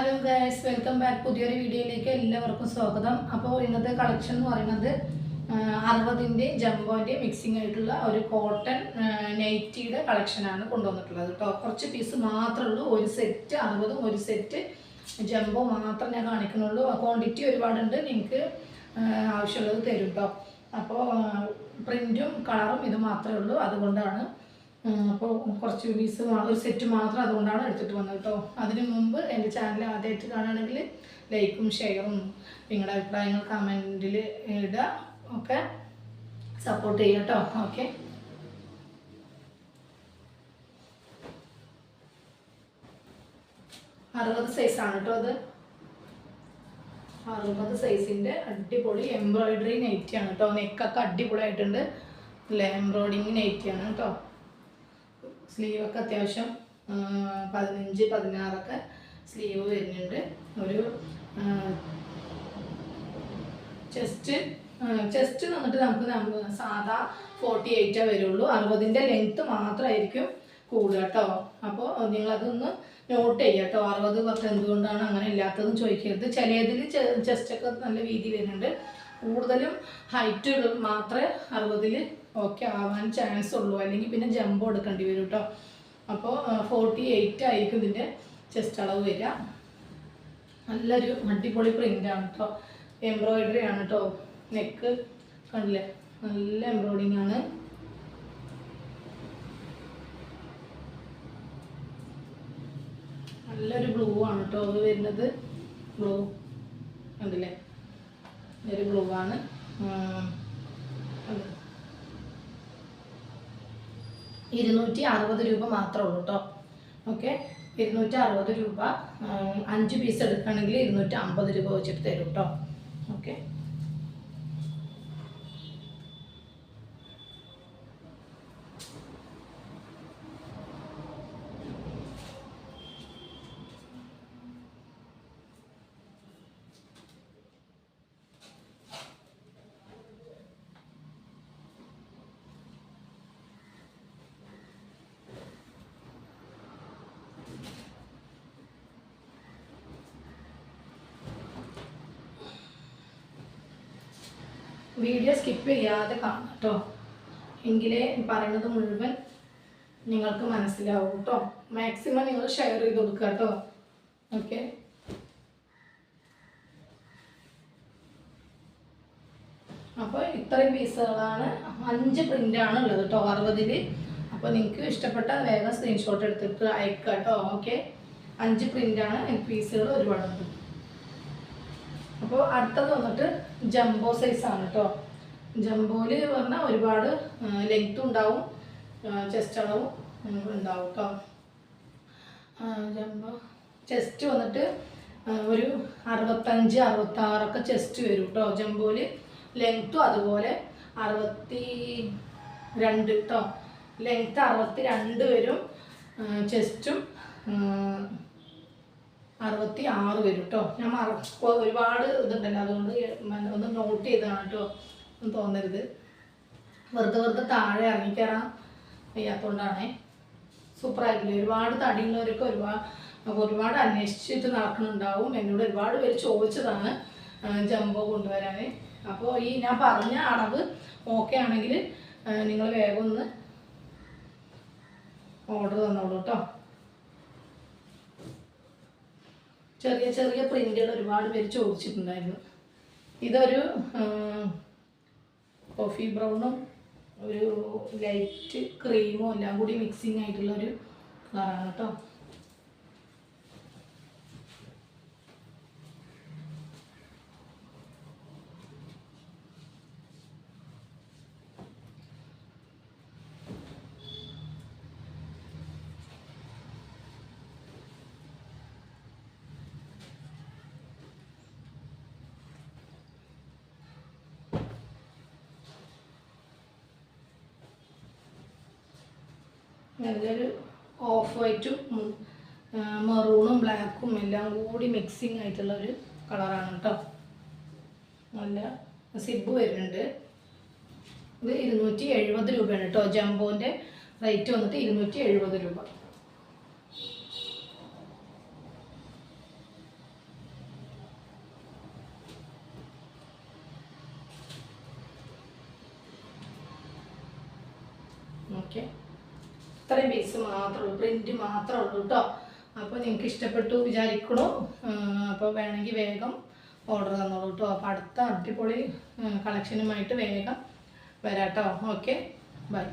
Hello guys, welcome back. പുതിയൊരു വീഡിയോയിലേക്ക് എല്ലാവർക്കും സ്വാഗതം. അപ്പോൾ ഇന്നത്തെ കളക്ഷൻ എന്ന് പറയുന്നത് 60ൻ്റെ ജംബോൻ്റെ മിക്സിംഗ് ആയിട്ടുള്ള ഒരു കോട്ടൺ നൈറ്റിയുടെ കളക്ഷനാണ് കൊണ്ടുവന്നിട്ടുള്ളത് കേട്ടോ. കുറച്ച് പീസ് മാത്രമേ ഉള്ളൂ. ഒരു സെറ്റ് 60ഉം ഒരു സെറ്റ് ജംബോ മാത്രം ഞാൻ കാണിക്കുന്നുള്ളൂ. ക്വാണ്ടിറ്റി ഒരുപാടുണ്ട്, നിങ്ങൾക്ക് ആവശ്യമുള്ളത് തരും കേട്ടോ. അപ്പോൾ പ്രിൻറ്റും കളറും ഇത് മാത്രമേ ഉള്ളൂ, അതുകൊണ്ടാണ്. അപ്പോൾ കുറച്ച് പീസ് ഒരു സെറ്റ് മാത്രം അതുകൊണ്ടാണ് എടുത്തിട്ട് വന്നത് കേട്ടോ. അതിന് മുമ്പ് എൻ്റെ ചാനൽ ആദ്യമായിട്ട് കാണുകയാണെങ്കിൽ ലൈക്കും ഷെയറും നിങ്ങളുടെ അഭിപ്രായങ്ങൾ കമൻറ്റിൽ ഇടുക, ഒക്കെ സപ്പോർട്ട് ചെയ്യുക കേട്ടോ. ഓക്കെ, അറുപത് സൈസാണ് കേട്ടോ. അത് 60 സൈസിൻ്റെ അടിപൊളി എംബ്രോയിഡറി നൈറ്റിയാണ് കേട്ടോ. നെക്കൊക്കെ അടിപൊളിയായിട്ടുണ്ട്. എംബ്രോയിഡിങ് നൈറ്റിയാണ് കേട്ടോ. സ്ലീവൊക്കെ അത്യാവശ്യം 15-16 സ്ലീവ് വരുന്നുണ്ട്. ഒരു ചെസ്റ്റ് വന്നിട്ട് നമുക്ക് സാധാ 48 വരുള്ളൂ. 60ൻ്റെ ലെങ്ത്ത് മാത്രമായിരിക്കും കൂടുക കേട്ടോ. അപ്പോൾ നിങ്ങളതൊന്ന് നോട്ട് ചെയ്യുക കേട്ടോ. 60 എന്തുകൊണ്ടാണ് അങ്ങനെ ഇല്ലാത്തതെന്ന് ചോദിക്കരുത്. ചിലതിൽ ചെസ്റ്റൊക്കെ നല്ല വീതി വരുന്നുണ്ട്. കൂടുതലും ഹൈറ്റ് മാത്രമേ 60ൽ ഓക്കെ ആവാൻ ചാൻസ് ഉള്ളൂ, അല്ലെങ്കിൽ പിന്നെ ജമ്പോ എടുക്കേണ്ടി വരും കേട്ടോ. അപ്പോൾ 48 ആയിരിക്കും ഇതിൻ്റെ ചെസ്റ്റ് അളവ് വരിക. നല്ലൊരു അടിപൊളി പ്രിൻ്റാണ് കേട്ടോ. എംബ്രോയിഡറി ആണ് കേട്ടോ. നെക്ക് കണ്ടില്ലേ, നല്ല എംബ്രോയിഡിങ് ആണ്. നല്ലൊരു ബ്ലൂ ആണ് കേട്ടോ അത് വരുന്നത്. ബ്ലൂ കണ്ടില്ലേ, ഒരു ബ്ലൂ ആണ്. 260 രൂപ മാത്രമേ ഉള്ളൂ കേട്ടോ. ഓക്കെ, 260 രൂപ. 5 പീസ് എടുക്കുകയാണെങ്കിൽ 250 രൂപ വെച്ചിട്ട് തരും കേട്ടോ. ഓക്കെ, വീഡിയോ സ്കിപ്പ് ചെയ്യാതെ കാണാം കേട്ടോ. എങ്കിലേ പറയുന്നത് മുഴുവൻ നിങ്ങൾക്ക് മനസ്സിലാവും കേട്ടോ. മാക്സിമം നിങ്ങൾ ഷെയർ ചെയ്ത് കൊടുക്കുക കേട്ടോ. ഓക്കെ, അപ്പോൾ ഇത്രയും പീസുകളാണ്. 5 പ്രിൻ്റാണ് ഉള്ളത് കേട്ടോ 60ൽ. അപ്പോൾ നിങ്ങൾക്ക് ഇഷ്ടപ്പെട്ട വേഗം സ്ക്രീൻഷോട്ട് എടുത്തിട്ട് അയക്കുക കേട്ടോ. ഓക്കെ, 5 പ്രിൻ്റാണ്. പീസുകൾ ഒരുപാടുണ്ട്. അപ്പോൾ അടുത്തത് വന്നിട്ട് ജംബോ സൈസാണ് കേട്ടോ. ജംബോയിൽ പറഞ്ഞാൽ ഒരുപാട് ലെങ്ത്തും ഉണ്ടാവും, ചെസ്റ്റ് അളവും ഉണ്ടാവും കേട്ടോ. ജംബോ ചെസ്റ്റ് വന്നിട്ട് ഒരു 65-66 ചെസ്റ്റ് വരും കേട്ടോ. ജംബോയിൽ ലെങ്ത്തും അതുപോലെ 62 കേട്ടോ. ലെങ്ത്ത് 62 വരും, ചെസ്റ്റും 66 വരും കേട്ടോ. ഞാൻ ഒരുപാട് ഇതുണ്ടല്ലോ, അതുകൊണ്ട് ഒന്ന് നോട്ട് ചെയ്തതാണ് കേട്ടോ. ഒന്നും തോന്നരുത്, വെറുതെ താഴെ ഇറങ്ങിക്കയറാൻ വയ്യാത്തതുകൊണ്ടാണേ. സൂപ്പറായിട്ടില്ലേ. ഒരുപാട് തടിയുള്ളവരൊക്കെ ഒരുപാട് അന്വേഷിച്ചിട്ട് നടക്കുന്നുണ്ടാവും. എന്നോട് ഒരുപാട് പേര് ചോദിച്ചതാണ് ജംബോ കൊണ്ടുവരാൻ. അപ്പോൾ ഈ ഞാൻ പറഞ്ഞ അളവ് ഓക്കെ ആണെങ്കിൽ നിങ്ങൾ വേഗം ഒന്ന് ഓർഡർ തന്നോളൂ കേട്ടോ. ചെറിയ ചെറിയ പ്രിൻ്റുകൾ ഒരുപാട് പേര് ചോദിച്ചിട്ടുണ്ടായിരുന്നു. ഇതൊരു കോഫി ബ്രൗണും ഒരു ലൈറ്റ് ക്രീമും എല്ലാം കൂടി മിക്സിങ് ആയിട്ടുള്ളൊരു കളറാണ് കേട്ടോ. നല്ലൊരു ഓഫ് വൈറ്റും മെറൂണും ബ്ലാക്കും എല്ലാം കൂടി മിക്സിങ് ആയിട്ടുള്ള ഒരു കളറാണ് കേട്ടോ. നല്ല സിബ് വരുന്നുണ്ട്. ഇത് 270 രൂപയാണ് കേട്ടോ. ജംബോൻ്റെ റേറ്റ് വന്നിട്ട് 270 രൂപ. ഓക്കെ, ഇത്രയും പീസ് മാത്രമേ ഉള്ളൂ, പ്രിൻറ്റ് മാത്രമേ ഉള്ളൂ കേട്ടോ. അപ്പോൾ നിങ്ങൾക്ക് ഇഷ്ടപ്പെട്ടു വിചാരിക്കണു. അപ്പോൾ വേണമെങ്കിൽ വേഗം ഓർഡർ തന്നോളൂ കേട്ടോ. അപ്പോൾ അടുത്ത അടിപൊളി കളക്ഷനുമായിട്ട് വേഗം വരാം കേട്ടോ. Okay, by.